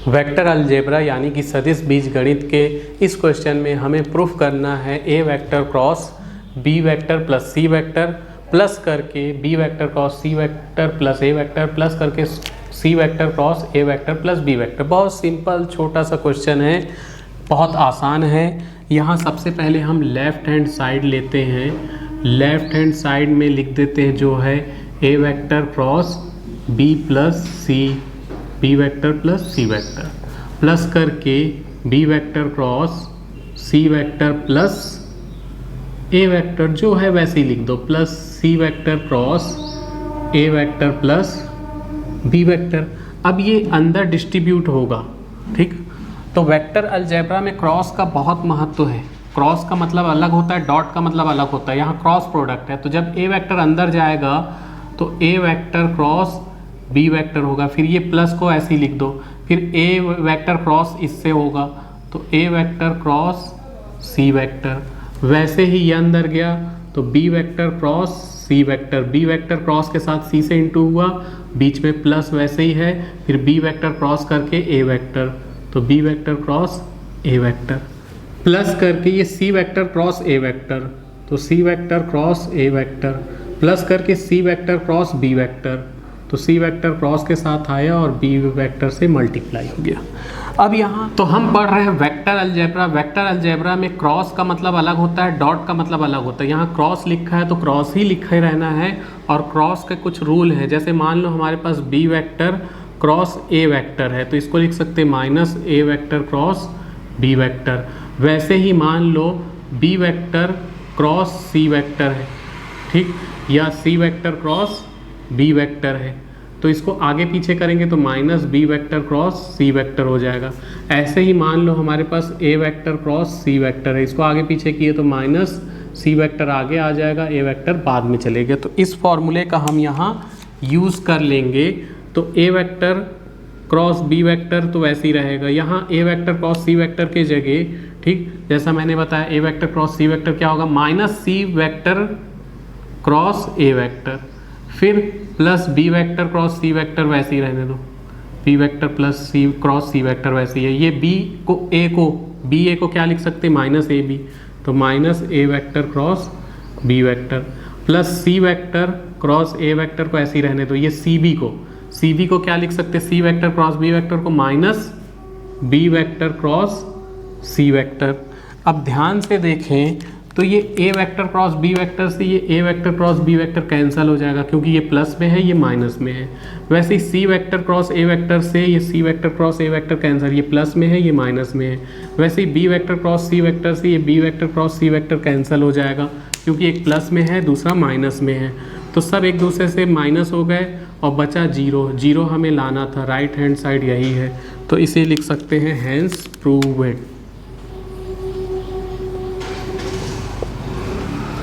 Vector algebra यानी कि सदिश बीजगणित के इस क्वेश्चन में हमें प्रूफ करना है A vector cross B vector plus C vector plus करके B vector cross C vector plus A vector plus करके C vector cross A vector plus B vector. बहुत सिंपल छोटा सा क्वेश्चन है, बहुत आसान है। यहाँ सबसे पहले हम लेफ़्ट हैंड साइड लेते हैं, लेफ़्ट हैंड साइड में लिख देते हैं जो है A vector cross B plus C, B vector plus C vector plus करके B vector cross C vector plus A vector जो है वैसे ही लिख दो plus C vector cross A vector plus B vector. अब ये अंदर डिस्ट्रीब्यूट होगा, ठीक। तो वेक्टर अलजेब्रा में क्रॉस का बहुत महत्व है। क्रॉस का मतलब अलग होता है, डॉट का मतलब अलग होता है। यहाँ क्रॉस प्रोडक्ट है, तो जब ए वेक्टर अंदर जाएगा तो A vector cross B vector होगा, फिर ये प्लस को ऐसे ही लिख दो, फिर ए वेक्टर क्रॉस इससे होगा तो A vector cross C vector. वैसे ही ये अंदर गया तो B vector cross C vector, B vector cross के साथ सी से इंटू हुआ, बीच में प्लस वैसे ही है, फिर बी वेक्टर क्रॉस करके ए वेक्टर, तो B vector cross A vector plus करके ये C vector cross A vector, तो C vector cross A vector plus करके C vector cross B vector, तो सी वेक्टर क्रॉस के साथ आया और बी वेक्टर से मल्टीप्लाई हो गया। अब यहाँ तो हम पढ़ रहे हैं वेक्टर अलजेब्रा। वेक्टर अलजेब्रा में क्रॉस का मतलब अलग होता है, डॉट का मतलब अलग होता है। यहाँ क्रॉस लिखा है तो क्रॉस ही लिखे रहना है, और क्रॉस के कुछ रूल है। जैसे मान लो हमारे पास B vector cross A vector है तो इसको लिख सकते हैं minus A vector cross B vector. वैसे ही मान लो B vector cross C vector है, ठीक, या C vector cross B vector है, तो इसको आगे पीछे करेंगे तो minus B vector cross C vector हो जाएगा। ऐसे ही मान लो हमारे पास A vector cross C vector है, इसको आगे पीछे किए तो माइनस सी वेक्टर आगे आ जाएगा, ए वेक्टर बाद में चलेगा। तो इस फॉर्मूले का हम यहाँ यूज़ कर लेंगे। तो A vector cross B vector तो वैसे ही रहेगा, यहाँ A vector cross C vector के जगह, ठीक, जैसा मैंने बताया A vector cross C vector क्या होगा, minus C vector cross A vector, फिर plus B vector cross C vector वैसे ही रहने दो, B vector plus C cross C vector वैसे ही है। ये बी ए को क्या लिख सकते हैं, माइनस ए बी, तो minus A vector cross B vector plus C vector cross A vector को ऐसे ही रहने दो। ये सी बी को क्या लिख सकते हैं, C vector cross B vector को minus B vector cross C vector. अब ध्यान से देखें तो ये A vector cross B vector से ये A vector cross B vector cancel हो जाएगा क्योंकि ये प्लस में है, ये माइनस में है। वैसे ही C vector cross A vector से ये C vector cross A vector cancel, ये प्लस में है, ये माइनस में है। वैसे ही B vector cross C vector से ये B vector cross C vector cancel हो जाएगा क्योंकि एक प्लस में है दूसरा माइनस में है। तो सब एक दूसरे से माइनस हो गए और बचा जीरो हमें लाना था, राइट हैंड साइड यही है, तो इसे लिख सकते हैं हैंस प्रूव्ड।